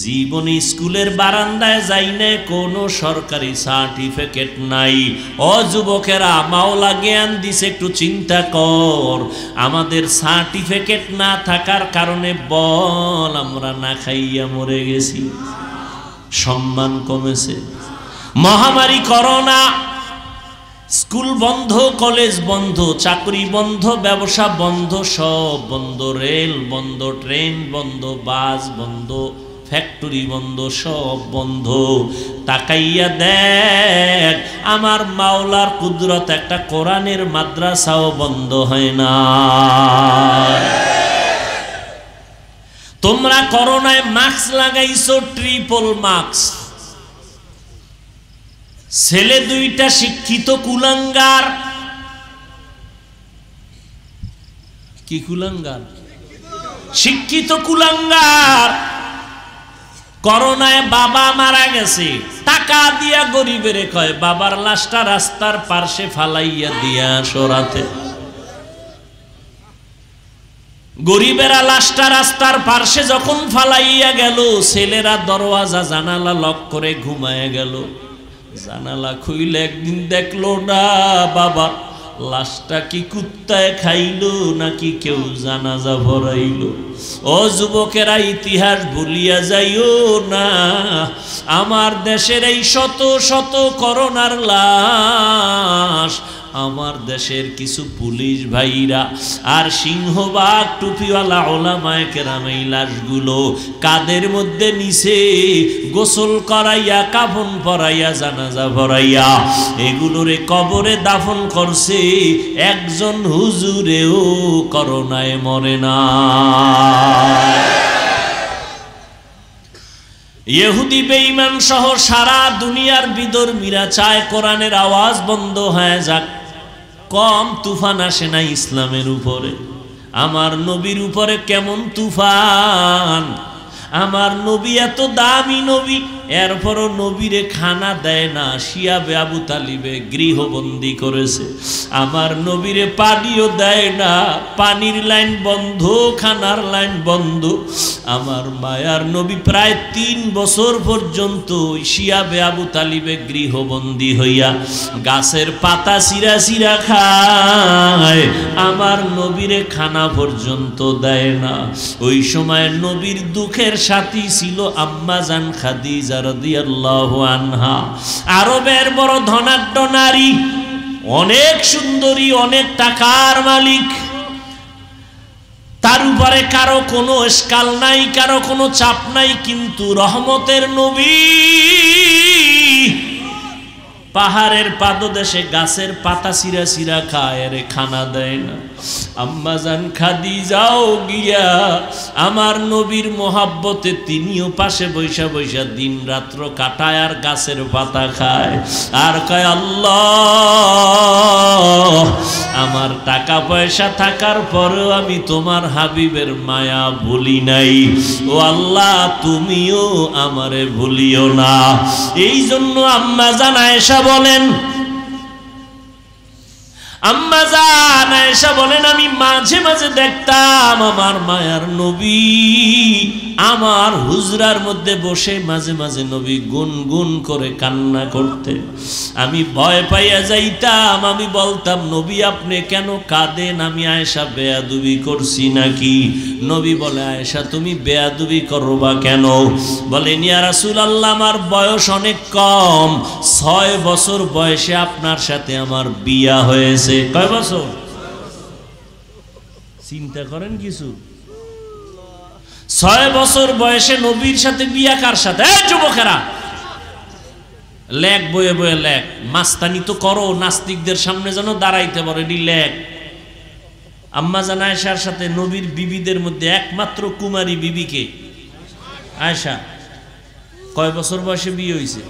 জীবনে স্কুলের বারান্দায় যাই না, কোনো সরকারি সার্টিফিকেট নাই। ও যুবকেরা, মাওলা জ্ঞান দিছে, একটু চিন্তা কর, আমাদের সার্টিফিকেট না থাকার কারণে বল আমরা না খাইয়া মরে গেছি, সম্মান কমেছে। মহামারী করোনা, স্কুল বন্ধ, কলেজ বন্ধ, চাকরি বন্ধ, ব্যবসা বন্ধ, সব বন্ধ, রেল বন্ধ, ট্রেন বন্ধ, বাস বন্ধ, ফ্যাক্টরি বন্ধ, সব বন্ধ। তাকাইয়া দেখ, আমার মাওলার কুদরত, একটা কোরআনের মাদ্রাসাও বন্ধ হয় না। তোমরা করোনায় মাস্ক লাগাইছো, ট্রিপল মাস্ক। ছেলে দুইটা শিক্ষিত কুলাঙ্গার। কি কুলাঙ্গার? শিক্ষিত কুলাঙ্গার। করোনায় বাবা মারা গেছে, টাকা দিয়া গরিবের কয় বাবার লাশটা রাস্তার পার্শ্বে ফালাইয়া দিয়া সরাতে। গরিবেরা লাশটা রাস্তার পার্শ্বে যখন ফালাইয়া গেল, ছেলেরা দরওয়াজা জানালা লক করে ঘুমায় গেল। জানালা খুইলে একদিন দেখলো না বাবা লাশটা কি কুত্তায় খাইলো নাকি কেউ জানাজা ভরাইলো। ও যুবকেরা, ইতিহাস ভুলিয়া যাইও না, আমার দেশের এই শত শত করোনার লাশ আমার দেশের কিছু পুলিশ ভাইরা আর সিংহবাগ টুপিওয়ালা ওলামায়ে কেরাম এই লাশগুলো কাদের মধ্যে নিছে, গোসল করাইয়া, কাফন পরাইয়া, জানাজা ভরাইয়া এগুলোরে কবরে দাফন করছে। একজন হুজুরেও করোনায় মরে না। ইহুদি বেঈমান সহ সারা দুনিয়ার বিধর্মীরা চায় কোরআনের আওয়াজ বন্ধ হয়ে যাক, কম তুফান আসে না ইসলামের উপরে। আমার নবীর উপরে কেমন তুফান! আমার নবী এত দামি নবী, এরপরও নবীরে খানা দেয় না, শিয়াবে আবু তালিবে গৃহবন্দী করেছে। আমার নবীরে পানিও দেয় না, পানির লাইন বন্ধ, খানার লাইন বন্ধ। আমার মায়ার নবী প্রায় 3 বছর পর্যন্ত শিয়াবে আবু তালিবে গৃহবন্দী হইয়া গাছের পাতা চিরা চিরা খায়, আমার নবীরে খানা পর্যন্ত দেয় না। ওই সময় নবীর দুঃখের সাথী ছিল আম্মা জান খাদিজা রাদিয়াল্লাহু আনহা, আরবের বড় ধনাঢ্য নারী, অনেক সুন্দরী, অনেক টাকার মালিক। তার উপরে কারো কোনো স্কাল নাই, কারো কোনো চাপ নাই, কিন্তু রহমতের নবী পাহাড়ের পাদদেশে গাছের পাতা চিরা চিরা খায়, আরে খানা দেয় না। আম্মা জান খাদিজাও গিয়া আমার নবীর মোহাব্বতে তিনিও পাশে বৈশা বৈশা দিন রাত্র কাটায় আর গাছের পাতা খায়, আর কয় আল্লাহ, আমার টাকা পয়সা থাকার পরেও আমি তোমার হাবিবের মায়া ভুলি নাই, ও আল্লাহ তুমিও আমারে ভুলিও না। এই জন্য আম্মা জান আয়েশা বলেন, আম্মা জান আয়েশা বলেন, আমি মাঝে মাঝে দেখতাম আমার মায়ার নবী আমার হুজরার মধ্যে বসে মাঝে মাঝে নবী গুনগুন করে কান্না করতেন। আমি ভয় পাইয়া যাইতাম, আমি বলতাম নবী আপনি কেন কাঁদেন? আমি আয়েশা বেয়াদবি করছি নাকি? নবী বলে, আয়েশা তুমি বেয়াদবি করবা কেন? বলেন, ইয়া রাসূলুল্লাহ, আমার বয়স অনেক কম, 6 বছর বয়সে আপনার সাথে আমার বিয়া হয়েছে। কয় বছর? চিন্তা করেন কিছু। 6 বছর বয়সে নবীর সাথে বিয়া। কার সাথে? যুবকেরা লেখ বয়ে বয়ে লেখ, মাস্তানি তো করো, নাস্তিকদের সামনে যেন দাঁড়াইতে পারে, লেখ। আম্মা জান আয়েশার সাথে নবীর বিবিদের মধ্যে একমাত্র কুমারী বিবিকে আয়েশা। কয় বছর বয়সে বিয়ে হয়েছে?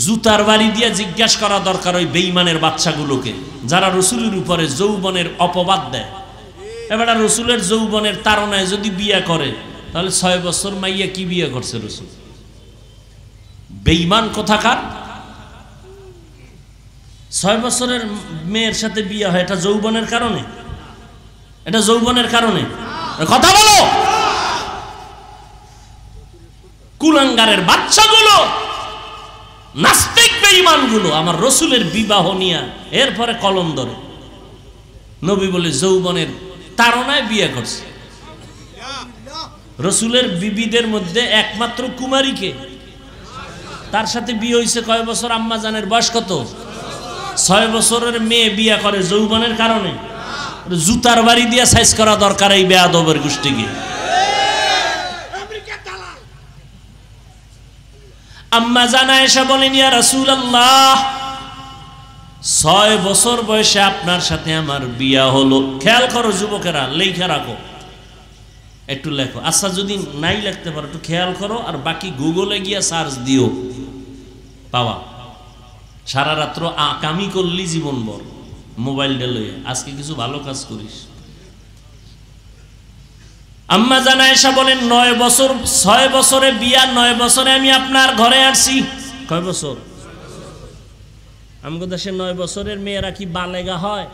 জুতার বাড়ি দিয়ে জিজ্ঞাসা করা দরকার ওই বেঈমানের বাচ্চাগুলোকে যারা রসুলের উপরে যৌবনের অপবাদ দেয়। এবার রসুলের যৌবনের তাড়নায় যদি বিয়ে করে তাহলে 6 বছর মাইয়া কি বিয়ে করছে রসুল? বেঈমান কোথাকার। 6 বছরের মেয়ের সাথে বিয়ে হয়, এটা যৌবনের কারণে? এটা যৌবনের কারণে? কথা বলো। কুলাঙ্গারের বাচ্চাগুলো, নাস্তিক বেঈমানগুলো আমার রসুলের বিবাহ নিয়ে এরপরে কলম ধরে। নবী বলে যৌবনের তাড়নায় বিয়ে করছে। রসুলের বিবিদের মধ্যে একমাত্র কুমারীকে, তার সাথে বিয়ে হয়েছে কয় বছর? আম্মা জানের বয়স কত? 6 বছরের মেয়ে বিয়ে করে যৌবনের কারণে? জুতার বাড়ি দিয়ে সাইজ করা দরকার এই বেয়াদবের গোষ্ঠীকে। আম্মা জান আয়েশা বলেন, ইয়া রাসূলুল্লাহ, 6 বছর বয়সে আপনার সাথে আমার বিয়া হলো। খেয়াল করো যুবকেরা, লেখা রাখো, একটু লেখো। আচ্ছা যদি নাই লিখতে পারো একটু খেয়াল করো, আর বাকি গুগলে গিয়া সার্চ দিও, পাওয়া। সারা রাত্র আকামি করলি জীবন বর, মোবাইলটা লইয়া আজকে কিছু ভালো কাজ করিস। আম্মা জান আয়েশা বলেন 9 বছর, 6 বছরে বিয়া, 9 বছরে আমি আপনার ঘরে আসছি। কয় বছর? আমগো দেশে 9 বছরের মেয়েরা কি বালেগা হয়?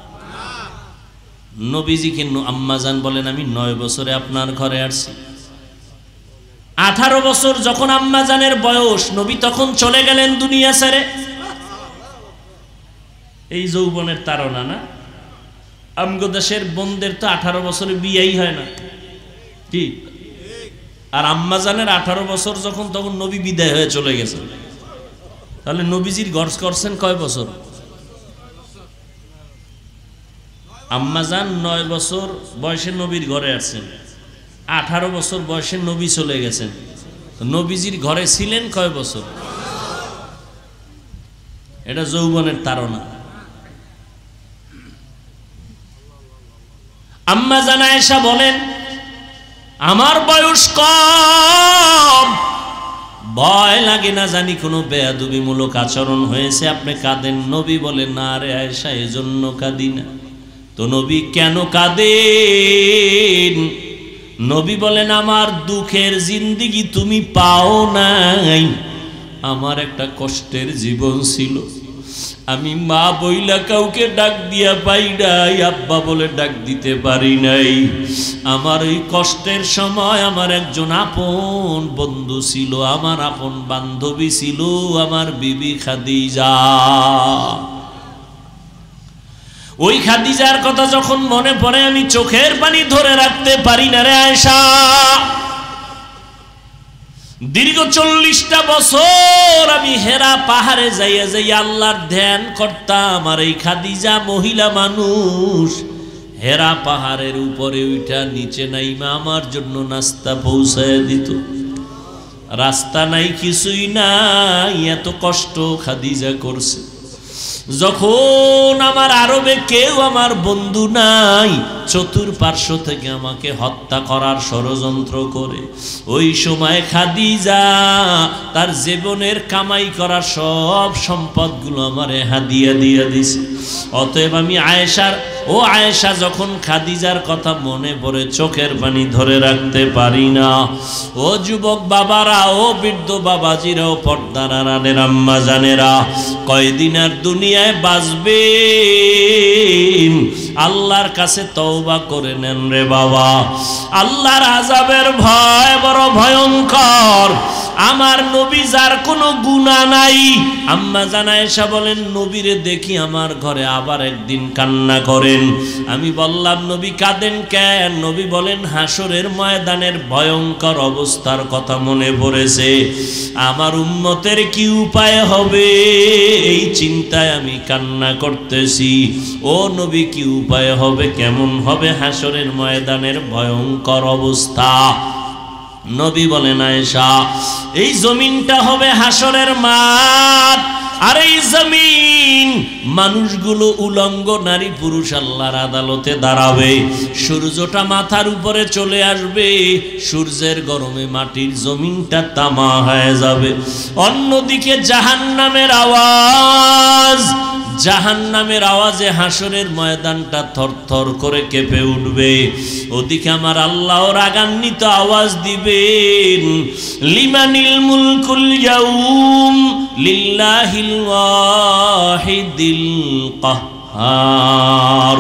নবীজি কিন্তু আম্মা জান বলেন আমি 9 বছরে আপনার ঘরে আসছি। 18 বছর যখন আম্মা জানের বয়স, নবী তখন চলে গেলেন দুনিয়া ছেড়ে। এই যৌবনের তাড়না না? আমগো দেশের বোনদের তো 18 বছরে বিয়েই হয় না, ঠিক? আর আম্মা জানের 18 বছর যখন, তখন নবী বিদায় হয়ে চলে গেছে। তাহলে নবীজির গর্জ করছেন কয় বছর? আম্মা জান 9 বছর বয়সে নবীর ঘরে আসছেন, 18 বছর বয়সে নবী চলে গেছেন। নবীজির ঘরে ছিলেন কয় বছর? এটা যৌবনের তাড়না। আম্মা জান আয়েশা বলেন আমার বয়স কম, ভয় লাগে না জানি কোনো বেয়াদবিমূলক আচরণ হয়েছে, আপনি কাঁদেন। নবী বলেন না রে আয়েশা, এজন্য কাঁদি না। তো নবী কেন কাঁদেন? নবী বলেন আমার দুঃখের জিন্দেগি তুমি পাও নাই। আমার একটা কষ্টের জীবন ছিল, আমি মা বইলা কাউকে ডাক দিয়া পাই নাই, আব্বা বলে ডাক দিতে পারি নাই। আমার এই কষ্টের সময় আমার একজন আপন বন্ধু ছিল, আমার আপন বান্ধবী ছিল, আমার বিবি খাদিজা। ওই খাদিজার কথা যখন মনে পড়ে আমি চোখের পানি ধরে রাখতে পারি না রে আয়েশা। দীর্ঘ 40টা বছর আমি হেরা পাহাড়ে যাইয়া যাইয়া আল্লাহর ধ্যান করতাম, আর এই খাদিজা মহিলা মানুষ হেরা পাহাড়ের উপরে উঠা নিচে নাইমা আমার জন্য নাস্তা পৌঁছায় দিত। রাস্তা নাই, কিছুই নাই, এত কষ্ট খাদিজা করছে। যখন আমার আরবে কেউ আমার বন্ধু নাই, চতুর্পার্শ্ব থেকে আমাকে হত্যা করার ষড়যন্ত্র করে, ওই সময় খাদিজা তার জীবনের কামাই করা সব সম্পদগুলো আমারে হাদিয়া দিয়ে দিছে। অতএব আমি আয়েশার, ও আয়েশা, যখন খাদিজার কথা মনে পড়ে চোখের পানি ধরে রাখতে পারি না। ও যুবক বাবারা, ও বৃদ্ধ বাবাজিরা, ও পর্দার আড়ালের আম্মা জানেরা, কয়দিন আর দুনিয়ায় বাঁচবেন? আল্লাহর কাছে তওবা করে নেন রে বাবা। আল্লাহর আযাবের ভয় বড় ভয়ঙ্কর। আমার নবী যার কোনো গুনাহ নাই, আম্মা জান আয়েশা বলেন নবীরে দেখি আমার ঘরে আবার একদিন কান্না করেন। আমি বললাম নবী কাঁদেন কেন? নবী বলেন হাসরের ময়দানের ভয়ঙ্কর অবস্থার কথা মনে পড়েছে, আমার উম্মতের কি উপায় হবে এই চিন্তায় আমি কান্না করতেছি। ও নবী কি উপায় হবে, কেমন হবে হাসরের ময়দানের ভয়ঙ্কর অবস্থা? নবী বলেন আয়েশা, এই জমিনটা হবে হাসরের মাঠ, আর এই জমিন মানুষগুলো উলঙ্গ নারী পুরুষ আল্লাহর আদালতে দাঁড়াবে। সূর্যটা মাথার উপরে চলে আসবে, সূর্যের গরমে মাটির জমিনটা তামা হয়ে যাবে। অন্যদিকে জাহান্নামের আওয়াজ, জাহান্নামের আওয়াজে হাসরের ময়দানটা থরথর করে কেঁপে উঠবে। ওদিকে আমার আল্লাহ রাগান্বিত আওয়াজ দিবেন, লিমানিল মুলকুল ইয়াউম লিল্লাহিল ওয়াহিদিল কাহ্হার।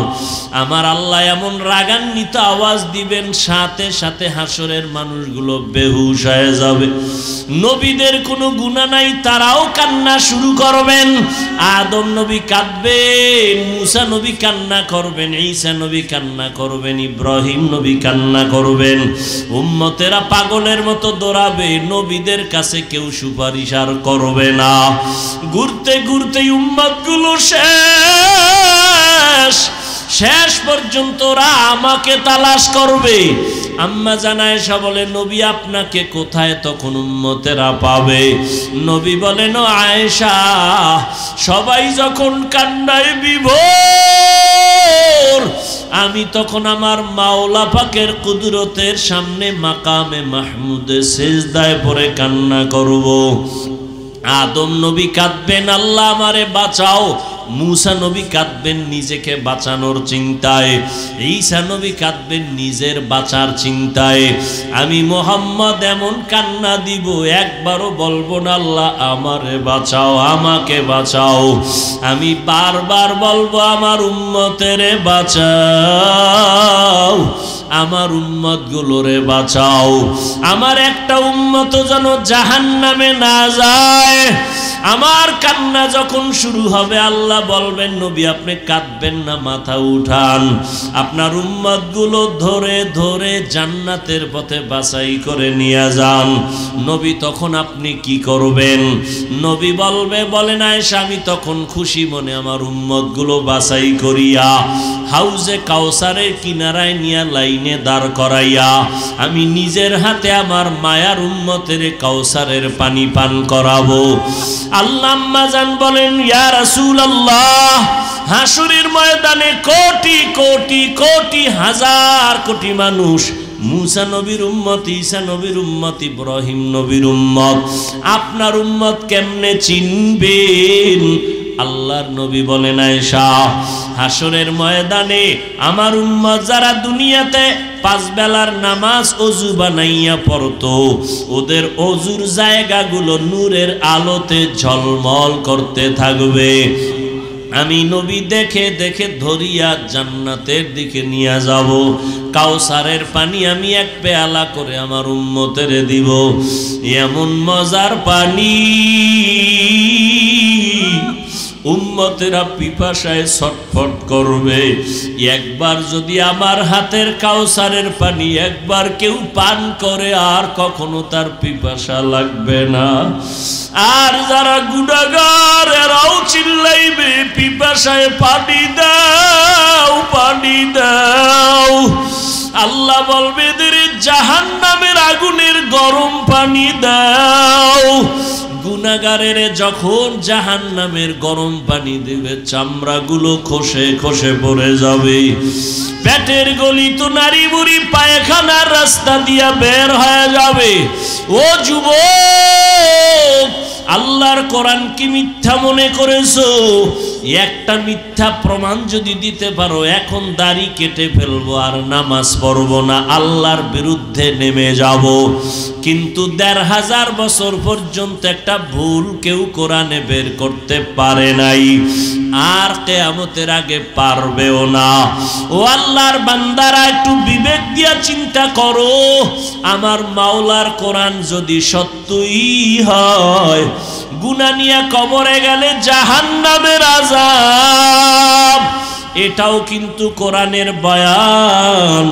আমার আল্লাহ এমন রাগান্বিত আওয়াজ দিবেন, সাথে সাথে হাসরের মানুষগুলো বেহুশ হয়ে যাবে। নবীদের কোনো গুনাহ নাই, তারাও কান্না শুরু করবেন। আদম নবী কাঁদবেন, মুসা নবী কান্না করবেন, ঈসা নবী কান্না করবেন, ইব্রাহিম নবী কান্না করবেন। উম্মতেরা পাগলের মতো দৌড়াবে, নবীদের কাছে কেউ সুপারিশ আর করবে না। ঘুরতে ঘুরতে উম্মতগুলো শেষ পর্যন্ত ওরা আমাকে তালাশ করবে। আম্মা জান আয়েশা বলে, নবী আপনাকে কোথায় তখন উম্মতেরা পাবে? নবী বলেন, ও আয়েশা, সবাই যখন কান্নায় বিভোর, আমি তখন আমার মাওলা পাকের কুদরতের সামনে মাকামে মাহমুদে সিজদায় পড়ে কান্না করব। আদম নবী কাঁদবেন, আল্লাহ আমারে বাঁচাও। মুসা নবী কাঁদবেন নিজেকে বাঁচানোর চিন্তায়, ঈসা নবী কাঁদবেন নিজের বাঁচার চিন্তায়। আমি মুহাম্মদ এমন কান্না দিব, একবারও বলবো না আল্লাহ আমারে বাঁচাও, আমাকে বাঁচাও। আমি বারবার বলবো আমার উম্মতেরে বাঁচাও, আমার উম্মত গুলোরে বাঁচাও। আমার একটা উম্মত যেন জাহান্নামে না যায়। আমার কান্না যখন শুরু হবে, আল্লাহ বলবেন, নবী আপনি কাঁদবেন না, মাথা উঠান, আপনার উম্মত গুলো ধরে ধরে জান্নাতের পথে বাছাই করে নিয়ে যান। নবী তখন আপনি কি করবেন? নবী বলেন আয়েশা, আমি তখন খুশি মনে আমার উম্মত গুলো বাছাই করিয়া হাউজে কাউসারের কিনারায় নিয়ে লাইনে দাঁড় করাইয়া আমি নিজের হাতে আমার মায়ার উম্মতের কাউসারের পানি পান করাবো। আল্লাহ আম্মা জান বলেন, ইয়া রাসূলুল্লাহ, হাসরের ময়দানে কোটি কোটি কোটি হাজার কোটি মানুষ, মুসা নবীর উম্মত, ঈসা নবীর উম্মত, ইব্রাহিম নবীর উম্মত, আপনার উম্মত কেমনে চিনবেন? আল্লাহর নবী বলেন, আয়েশা, হাসরের ময়দানে আমার উম্মত যারা দুনিয়াতে 5 বেলার নামাজ ওযু বানাইয়া পড়তো, ওদের ওযুর জায়গাগুলো নূরের আলোতে ঝলমল করতে থাকবে। আমি নবী দেখে দেখে ধরিয়া জান্নাতের দিকে নিয়ে যাব। কাউসারের পানি আমি এক পেয়ালা করে আমার উম্মতের দিব। এমন মজার পানি, উম্মতেরা পিপাসায় ছটফট করবে। একবার যদি আমার হাতের কাউসারের পানি একবার কেউ পান করে, আর কখনো তার পিপাসা লাগবে না। আর যারা গুনাহগার, এরাও চিল্লাইবে, পিপাসায় পানি দাও, পানি দাও। আল্লাহ বলবে, এদের জাহান্নামের আগুনের গরম পানি দাও। গুনাহগারের যখন জাহান্নামের গরম পানি দেবে, চামড়াগুলো খসে খসে পড়ে যাবে। পেটের গলি তো নারী বুড়ি পায়খানার রাস্তা দিয়া বের হয়ে যাবে। ও যুবক, আল্লাহর কোরআন কি মিথ্যা মনে করেছো? একটা মিথ্যা প্রমাণ যদি দিতে পারো, এখন দাড়ি কেটে ফেলবো আর নামাজ পড়বো না, আল্লাহর বিরুদ্ধে নেমে যাব। কিন্তু ১৫০০ বছর পর্যন্ত একটা ভুল কেউ কোরআনে বের করতে পারে নাই, আর কিয়ামতের আগে পারবেও না। ও আল্লাহর বান্দারা, একটু বিবেক দিয়া চিন্তা করো, আমার মাওলার কোরআন যদি সত্যই হয়, গুনাহ নিয়ে কবরে গেলে জাহান্নামের আযাব, এটাও কিন্তু কোরআনের বয়ান।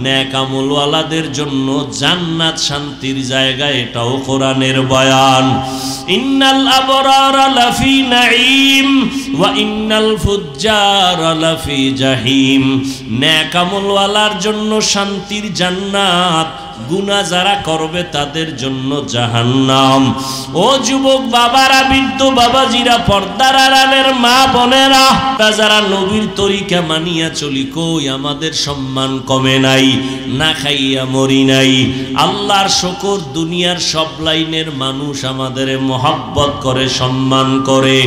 নেক আমলওয়ালাদের জন্য জান্নাত শান্তির জায়গা, এটাও কোরআনের বয়ান। ইন্নাল আবরারা লাফি নাঈম ওয়া ইন্নাল ফুজ্জারা লাফি জাহিম। নেক আমলওয়ালার জন্য শান্তির জান্নাত, গুনাহ যারা করবে তাদের জন্য জাহান্নাম। ও যুবক বাবারা, বৃদ্ধ বাবাজিরা, পর্দার আড়ালের মা বোনেরা, যারা নবীর তরিকা মানিয়া চলি, কই আমাদের সম্মান কমে নাই, না খাইয়া মরি নাই। আল্লাহর শুকর, দুনিয়ার সব লাইনের মানুষ আমাদের মহব্বত করে, সম্মান করে।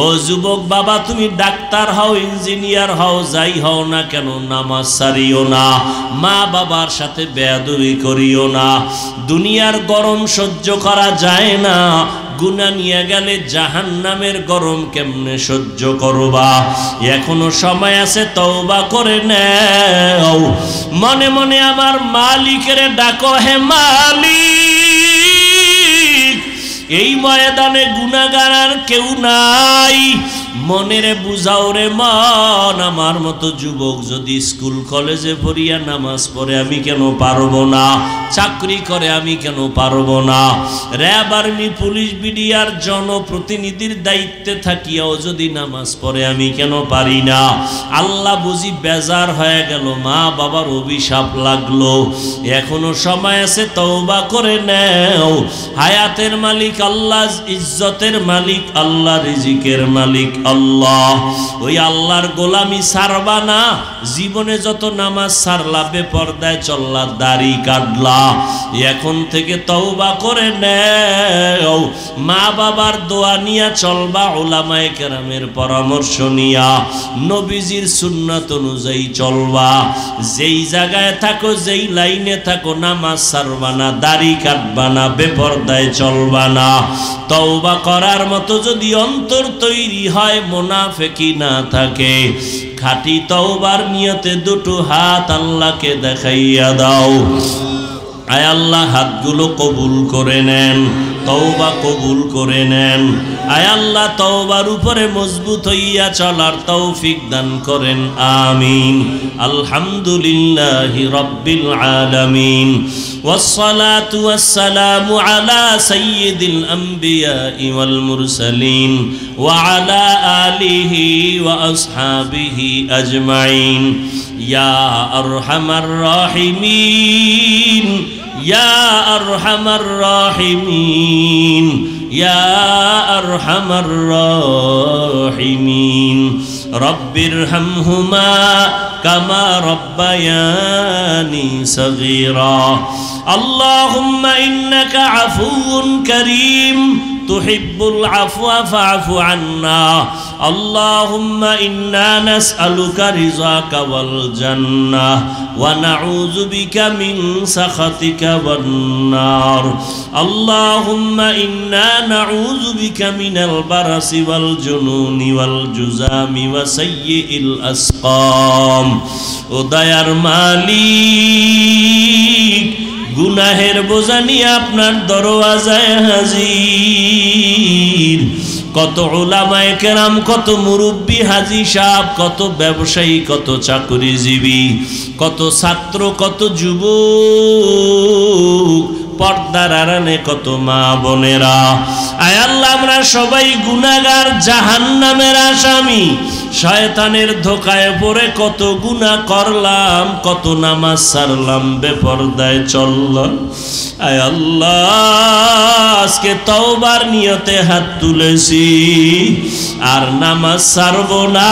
ও যুবক বাবা, তুমি ডাক্তার হও, ইঞ্জিনিয়ার হও, যাই হও না কেন, নামাজ ছাড়িও না, মা বাবার সাথে বেয়াদবি করিও না। দুনিয়ার গরম সহ্য করা যায় না, গুনাহ নিয়ে গেলে জাহান্নামের গরম কেমনে সহ্য করবা? এখনো সময় আছে, তওবা করে নাও। মনে মনে আমার মালিকের ডাকো, হে মালিক, এই ময়দানে গুনাহগার আর কেউ নাই, মনের বুঝাও রে মন। আমার মতো যুবক যদি স্কুল কলেজে পড়িয়া নামাজ পড়ে, আমি কেন পারবো না? চাকরি করে, আমি কেন পারবো না? র্যাব, আর্মি, পুলিশ, বিডিআর জনপ্রতিনিধির দায়িত্বে থাকিয়াও যদি নামাজ পড়ে, আমি কেন পারি না? আল্লাহ বুঝি বেজার হয়ে গেল, মা বাবার অভিশাপ লাগলো। এখনো সময় আছে, তওবা করে নাও। হায়াতের মালিক আল্লাহ, ইজ্জতের মালিক আল্লাহ, রিজিকের মালিক আল্লাহ। ওই আল্লাহর গোলামি ছাড়বা না। জীবনে যত নামাজ ছাড়লা, বেপরদায় চললা, দাড়ি কাটলা, এখন থেকে তওবা করে নাও। মা বাবার দোয়া নিয়া চলবা, উলামায়ে কেরামের পরামর্শ নিয়া, নবীজির সুন্নাত অনুযায়ী চলবা। যেই জায়গায় থাকো, যেই লাইনে থাকো, নামাজ ছাড়বা না, দাড়ি কাটবা না, বেপরদায় চলবা না। তওবা করার মতো যদি অন্তর তৈরি হয়, মুনাফিকি না থাকে, খাঁটি তওবার নিয়তে দুটো হাত আল্লাহকে দেখাইয়া দাও। আয় আল্লাহ, হাতগুলো কবুল করে নেন, তওবা কবুল করে নেন। আয় আল্লাহ, তওবার উপরে মজবুত হইয়া চলার তৌফিক দান করেন, আমিন। আলহামদুলিল্লাহি রাব্বিল আলামিন, ওয়াসসালাতু ওয়াসসালামু আলা সাইয়্যিদিল আমবিয়াই ওয়াল মুরসালিন ওয়া আলা আলিহি ওয়া আসহাবিহি আজমাইন। ইয়া আরহামার রাহিমিন, ইয়া আরহামার রাহিমিন, ইয়া আরহামার রাহিমিন। রব্বিরহামহুমা কামা রব্বায়ানি সগীরা। আল্লাহুম্মা ইন্নাকা আফুউন কারীম, তুহিব্বুল আফওয়া ফা'ফু আন্না। আল্লাহুম্মা ইন্না নাসআলুকা রিযাকা ওয়াল জান্নাহ ওয়া নাউযু বিকা মিন সাখাতিকা ওয়ান নার। আল্লাহুম্মা ইন্না নাউযু বিকা মিনাল বারাসি ওয়াল জুনুনি ওয়াল জুযামি ওয়া সাইয়্যিল আসকাম। ও দয়ার মালিক, গুনাহের বোঝা নিয়ে আপনার দরওয়াজায় হাজির। কত উলামায়ে কেরাম, কত মুরব্বী হাজী সাহেব, কত ব্যবসায়ী, কত চাকরিজীবী, কত ছাত্র, কত যুবক, পর্দার আড়ালে কত মা বোনেরা। আয় আল্লাহ, আমরা সবাই গুনাহগার, জাহান্নামের আসামি। শয়তানের ধোকায় পড়ে কত গুনাহ করলাম, কত নামাজ ছাড়লাম, বেপরদায় চললাম। আয় আল্লাহ, আজকে তওবার নিয়তে হাত তুলেছি, আর নামাজ ছাড়বো না।